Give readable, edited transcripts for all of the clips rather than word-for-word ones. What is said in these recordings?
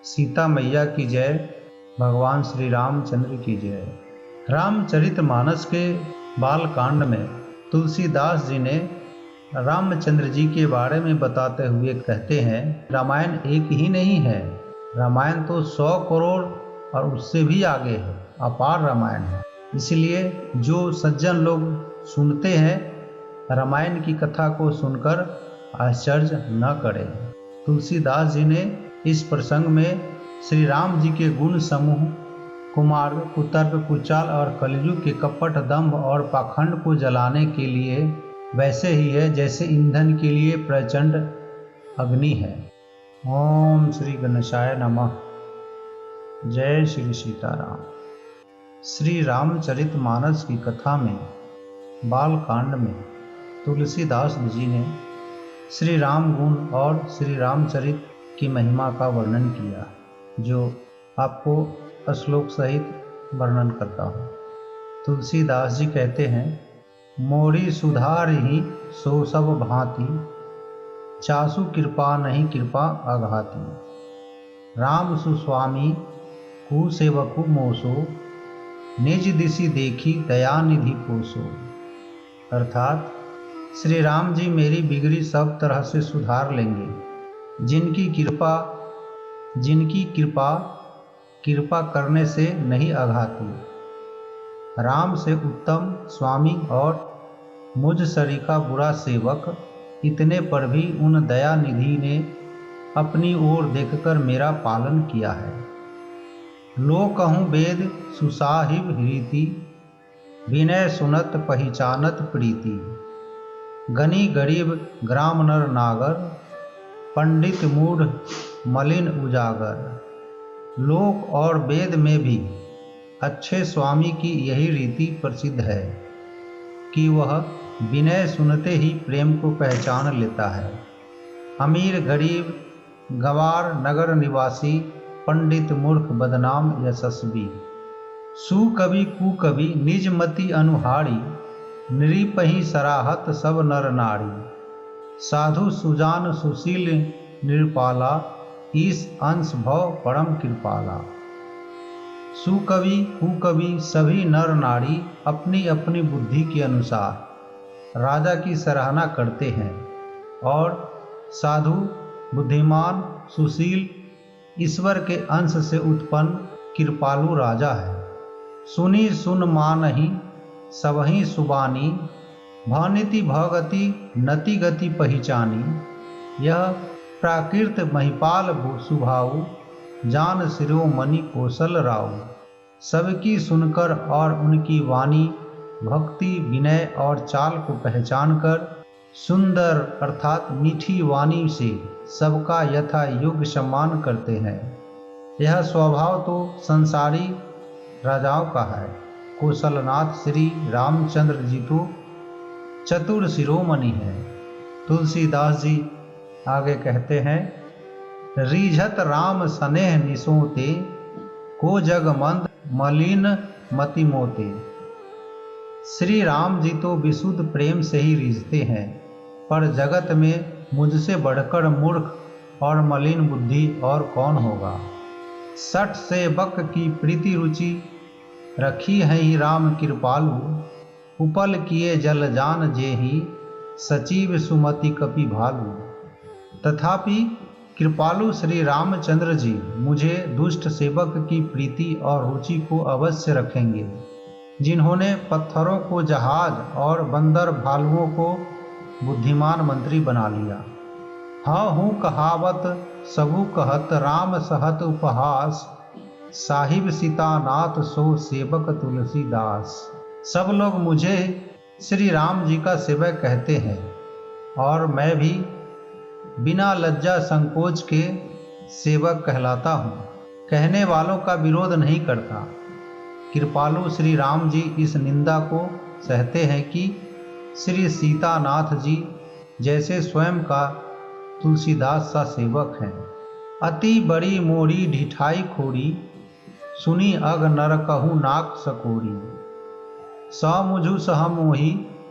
सीता मैया की जय, भगवान श्री रामचंद्र की जय। रामचरितमानस के बालकांड में तुलसीदास जी ने रामचंद्र जी के बारे में बताते हुए कहते हैं, रामायण एक ही नहीं है, रामायण तो 100 करोड़ और उससे भी आगे है, अपार रामायण है। इसलिए जो सज्जन लोग सुनते हैं रामायण की कथा को सुनकर आश्चर्य न करें। तुलसीदास जी ने इस प्रसंग में श्री राम जी के गुण समूह, कुमार्ग, कुतर्क, कुचाल और कलयुग के कपट, दंभ और पाखंड को जलाने के लिए वैसे ही है जैसे ईंधन के लिए प्रचंड अग्नि है। ओम श्री गणेशाय नमः। जय श्री सीताराम। श्री रामचरितमानस की कथा में बालकांड में तुलसीदास जी ने श्री राम गुण और श्री रामचरित की महिमा का वर्णन किया, जो आपको श्लोक सहित वर्णन करता हूँ। तुलसीदास जी कहते हैं, मोरी सुधार ही सो सब भांति, चासु कृपा नहीं कृपा आघाती। राम सुस्वामी कुसेवकु मोसो, निज दिशि देखी दया निधि पोसो। अर्थात श्री राम जी मेरी बिगड़ी सब तरह से सुधार लेंगे। जिनकी कृपा करने से नहीं आघाती। राम से उत्तम स्वामी और मुझ सरीखा बुरा सेवक, इतने पर भी उन दया निधि ने अपनी ओर देखकर मेरा पालन किया है। लो कहूँ वेद सुसाहिब रीति, विनय सुनत पहचानत प्रीति। गनी गरीब ग्राम नर नागर, पंडित मूढ़ मलिन उजागर। लोक और वेद में भी अच्छे स्वामी की यही रीति प्रसिद्ध है कि वह विनय सुनते ही प्रेम को पहचान लेता है। अमीर गरीब, गंवार नगर निवासी, पंडित मूर्ख बदनाम यशस्वी। सुकवि कुकवि निज मति अनुहारी, नृपहि सराहत सब नर नारी। साधु सुजान सुशील नृपाला, ईश अंश भव परम कृपाला। सुकवि कुकवि सभी नर नारी अपनी अपनी बुद्धि के अनुसार राजा की सराहना करते हैं, और साधु बुद्धिमान सुशील ईश्वर के अंश से उत्पन्न कृपालु राजा है। सुनी सुन मानहि सबहि सुबानी, भानिति भगति नति गति पहचानी। यह प्राकृत महिपाल सुभाऊ, जान शिरोमणि कौशल राव। सबकी सुनकर और उनकी वाणी, भक्ति, विनय और चाल को पहचान कर सुंदर अर्थात मीठी वाणी से सबका यथा योग्य सम्मान करते हैं। यह स्वभाव तो संसारी राजाओं का है। कौशलनाथ श्री रामचंद्र जी तो चतुर शिरोमणि है। तुलसीदास जी आगे कहते हैं, रीझत राम स्नेह निसोते, को जग मंद मलिन मति मोते। श्री राम जी तो विशुद्ध प्रेम से ही रीझते हैं, पर जगत में मुझसे बढ़कर मूर्ख और मलिन बुद्धि और कौन होगा। सठ सेवक की प्रीति रुचि, रखी है ही राम कृपालु। उपल किए जल जान जेहि, सचिव सुमति कपि भालु। तथापि कृपालु श्री रामचंद्र जी मुझे दुष्ट सेवक की प्रीति और रुचि को अवश्य रखेंगे, जिन्होंने पत्थरों को जहाज और बंदर भालुओं को बुद्धिमान मंत्री बना लिया। हाँ हूँ कहावत सबू कहत, राम सहत उपहास। साहिब सीतानाथ सो सेवक तुलसीदास। सब लोग मुझे श्री राम जी का सेवक कहते हैं, और मैं भी बिना लज्जा संकोच के सेवक कहलाता हूँ। कहने वालों का विरोध नहीं करता। कृपालु श्री राम जी इस निंदा को सहते हैं कि श्री सीतानाथ जी जैसे स्वयं का तुलसीदास सा सेवक हैं। अति बड़ी मोरी ढिठाई खोरी, सुनी अग नर कहूँ नाक सकोरी। स मुझु सह मोही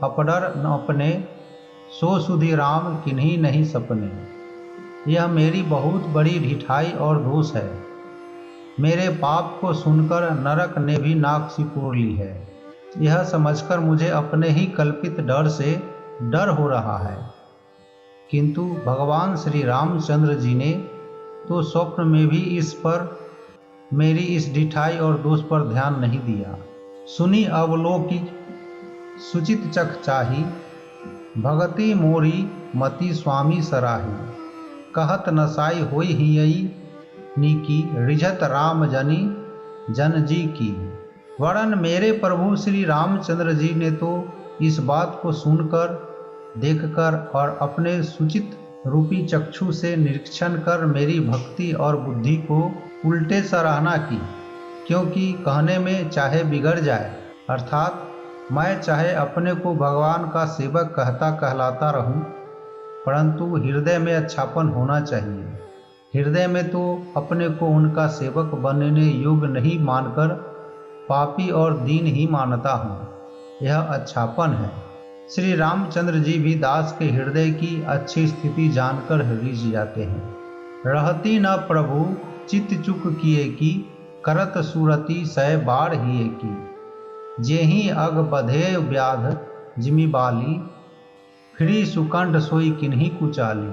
अपडर न अपने, सो सुधि राम किन्हीं नहीं सपने। यह मेरी बहुत बड़ी ढिठाई और दोष है। मेरे पाप को सुनकर नरक ने भी नाक सिकोड़ ली है। यह समझकर मुझे अपने ही कल्पित डर से डर हो रहा है। किंतु भगवान श्री रामचंद्र जी ने तो स्वप्न में भी इस पर मेरी इस ढिठाई और दोष पर ध्यान नहीं दिया। सुनी अवलोकी सुचित चख चाही, भगति मोरी मति स्वामी सराही। कहत नसाई होई हियई नीकी, रिझत राम जनी जन जी की। वरन मेरे प्रभु श्री रामचंद्र जी ने तो इस बात को सुनकर, देखकर और अपने सुचित रूपी चक्षु से निरीक्षण कर मेरी भक्ति और बुद्धि को उल्टे सराहना की। क्योंकि कहने में चाहे बिगड़ जाए, अर्थात मैं चाहे अपने को भगवान का सेवक कहता कहलाता रहूं, परंतु हृदय में अच्छापन होना चाहिए। हृदय में तो अपने को उनका सेवक बनने योग्य नहीं मानकर पापी और दीन ही मानता हूँ। यह अच्छापन है। श्री रामचंद्र जी भी दास के हृदय की अच्छी स्थिति जानकर रिझ जाते हैं। रहती न प्रभु चित्त चुक किए की, करत सुरति सै बाढ़ हिए की। जेहि अग बधे व्याध जिमि बाली, फिरी सुकंठ सोई किन्हीं कुचाली।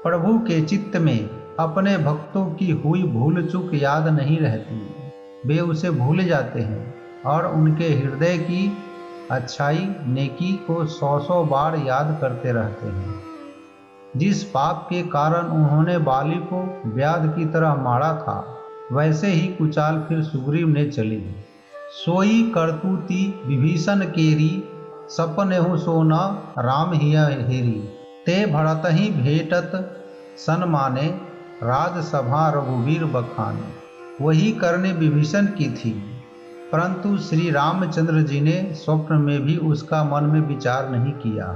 प्रभु के चित्त में अपने भक्तों की हुई भूल चूक याद नहीं रहती। वे उसे भूल जाते हैं और उनके हृदय की अच्छाई नेकी को 100 बार याद करते रहते हैं। जिस पाप के कारण उन्होंने बाली को व्याध की तरह मारा था, वैसे ही कुचाल फिर सुग्रीव ने चली। सोई करतूती विभीषण केरी, सपनेहु सोना राम हिया हेरी। ते भरत ही भेटत सन माने, राजसभा रघुवीर बखाने। वही करने विभीषण की थी, परंतु श्री रामचंद्र जी ने स्वप्न में भी उसका मन में विचार नहीं किया।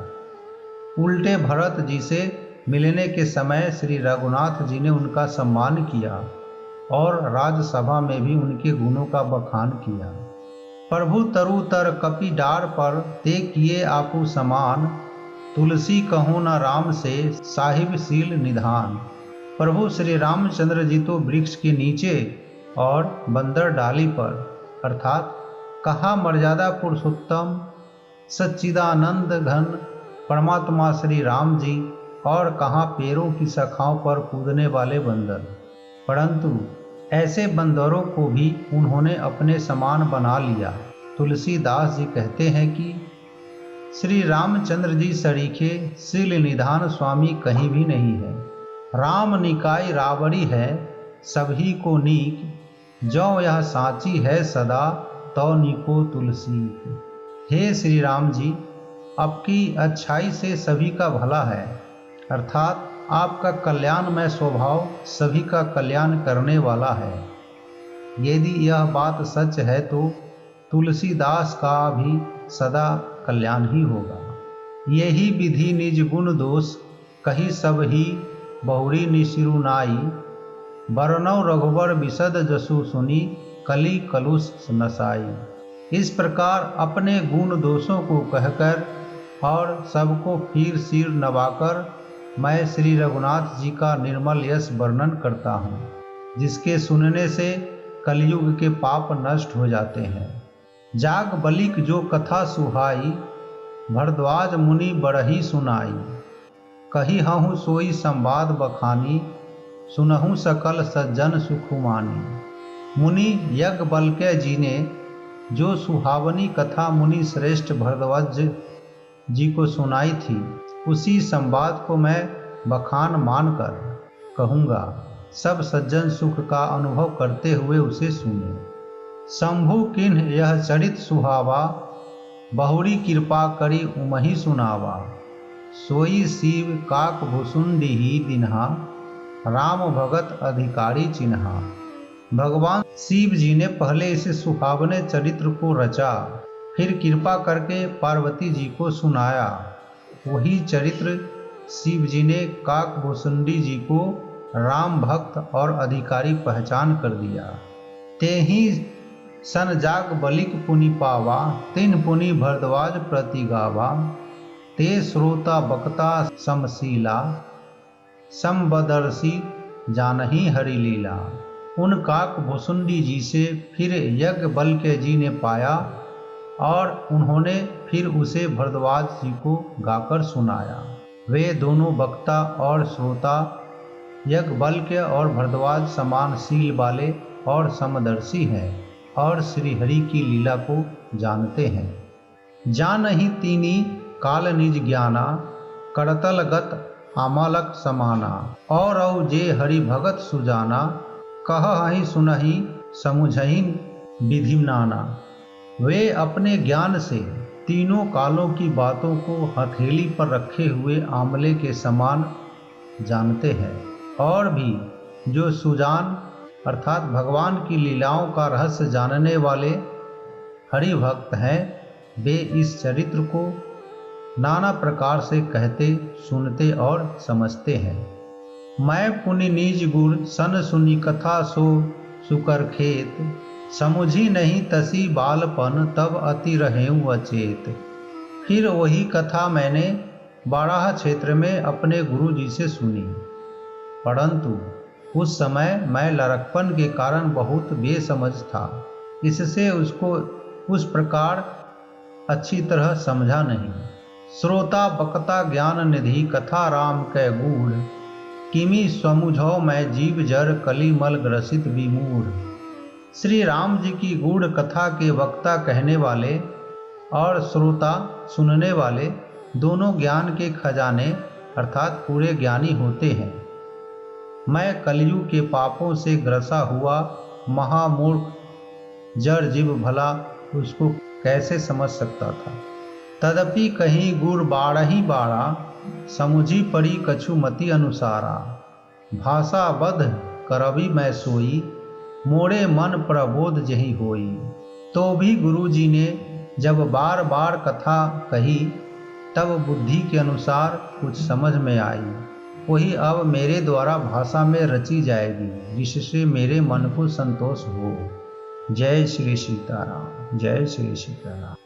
उल्टे भरत जी से मिलने के समय श्री रघुनाथ जी ने उनका सम्मान किया और राजसभा में भी उनके गुणों का बखान किया। प्रभु तरु तर कपि डार पर, ते किए आपू समान। तुलसी कहो न राम से, साहिब सील निधान। प्रभु श्री रामचंद्र जी तो वृक्ष के नीचे और बंदर डाली पर, अर्थात कहाँ मर्यादा पुरुषोत्तम सच्चिदानंद घन परमात्मा श्री राम जी और कहाँ पेड़ों की शाखाओं पर कूदने वाले बंदर। परंतु ऐसे बंदरों को भी उन्होंने अपने समान बना लिया। तुलसीदास जी कहते हैं कि श्री रामचंद्र जी सरीखे शील निधान स्वामी कहीं भी नहीं है। राम निकाय रावड़ी है सभी को नीक, जो यह साची है सदा तो निको तुलसी। हे श्री राम जी, आपकी अच्छाई से सभी का भला है, अर्थात आपका कल्याणमय स्वभाव सभी का कल्याण करने वाला है। यदि यह बात सच है तो तुलसीदास का भी सदा कल्याण ही होगा। यही विधि निज गुण दोष, कही सब ही बहुरी निशिरु नाई। बरनौ रघुबर विशद जसु सुनी, कली कलुष नसाई। इस प्रकार अपने गुण दोषों को कहकर और सबको फिर सिर नवाकर मैं श्री रघुनाथ जी का निर्मल यश वर्णन करता हूँ, जिसके सुनने से कलयुग के पाप नष्ट हो जाते हैं। जाग बलिक जो कथा सुहाई, भरद्वाज मुनि बड़ही सुनाई। कही हहु सोई संवाद बखानी, सुनहु सकल सज्जन सुखुमानी। मुनि यज्ञ बल्के जी ने जो सुहावनी कथा मुनि श्रेष्ठ भरद्वाज जी को सुनाई थी, उसी संवाद को मैं बखान मानकर कहूँगा। सब सज्जन सुख का अनुभव करते हुए उसे सुने। शंभु किन्ह यह चरित सुहावा, बहुरी कृपा करी उमहि सुनावा। सोई शिव काक भुसुंडी ही दिन्हा, राम भगत अधिकारी चिन्हा। भगवान शिव जी ने पहले इसे सुहावने चरित्र को रचा, फिर कृपा करके पार्वती जी को सुनाया। वही चरित्र शिव जी ने काक भुसुंडी जी को राम भक्त और अधिकारी पहचान कर दिया। ते ही सन जाग बलिक पुनि पावा, तिन पुनि भरद्वाज प्रति गावा। ते श्रोता बक्ता समशीला, समबदर्शी जानही हरि लीला। उन काकभुसुंडी जी से फिर याज्ञवल्क्य जी ने पाया और उन्होंने फिर उसे भरद्वाज जी को गाकर सुनाया। वे दोनों वक्ता और श्रोता याज्ञवल्क्य और भरद्वाज समान शील वाले और समदर्शी हैं और श्री हरि की लीला को जानते हैं। जानहि तीनी काल निज ज्ञाना, करतलगत आमालक समाना। और जे हरि भगत सुजाना, कहहि सुनहि समुझहि विधि नाना। वे अपने ज्ञान से तीनों कालों की बातों को हथेली पर रखे हुए आंवले के समान जानते हैं। और भी जो सुजान अर्थात भगवान की लीलाओं का रहस्य जानने वाले हरि भक्त हैं, वे इस चरित्र को नाना प्रकार से कहते, सुनते और समझते हैं। मैं पुनि निज गुर सन सुनी कथा सो सुकर खेत, समुझी नहीं तसी बालपन तब अति रहेऊँ अचेत। फिर वही कथा मैंने बाराह क्षेत्र में अपने गुरु जी से सुनी, परंतु उस समय मैं लड़कपन के कारण बहुत बेसमझ था, इससे उसको उस प्रकार अच्छी तरह समझा नहीं। श्रोता बकता ज्ञान निधि कथा राम कै गूढ़, किमी समुझौ मैं जीव जर कलिमल ग्रसित विमूढ़। श्री राम जी की गूढ़ कथा के वक्ता कहने वाले और श्रोता सुनने वाले दोनों ज्ञान के खजाने अर्थात पूरे ज्ञानी होते हैं। मैं कलयुग के पापों से ग्रसा हुआ महामूर्ख जड़ जीव भला उसको कैसे समझ सकता था। तदपि कहीं गुर बारही बारा, समुझी पड़ी कछु मति अनुसारा। भाषा बद्ध करबी मैं सोई, मोड़े मन प्रबोध जही होई। तो भी गुरु जी ने जब बार बार कथा कही तब बुद्धि के अनुसार कुछ समझ में आई, वही अब मेरे द्वारा भाषा में रची जाएगी, जिससे मेरे मन को संतोष हो। जय श्री सीताराम, जय श्री सीताराम।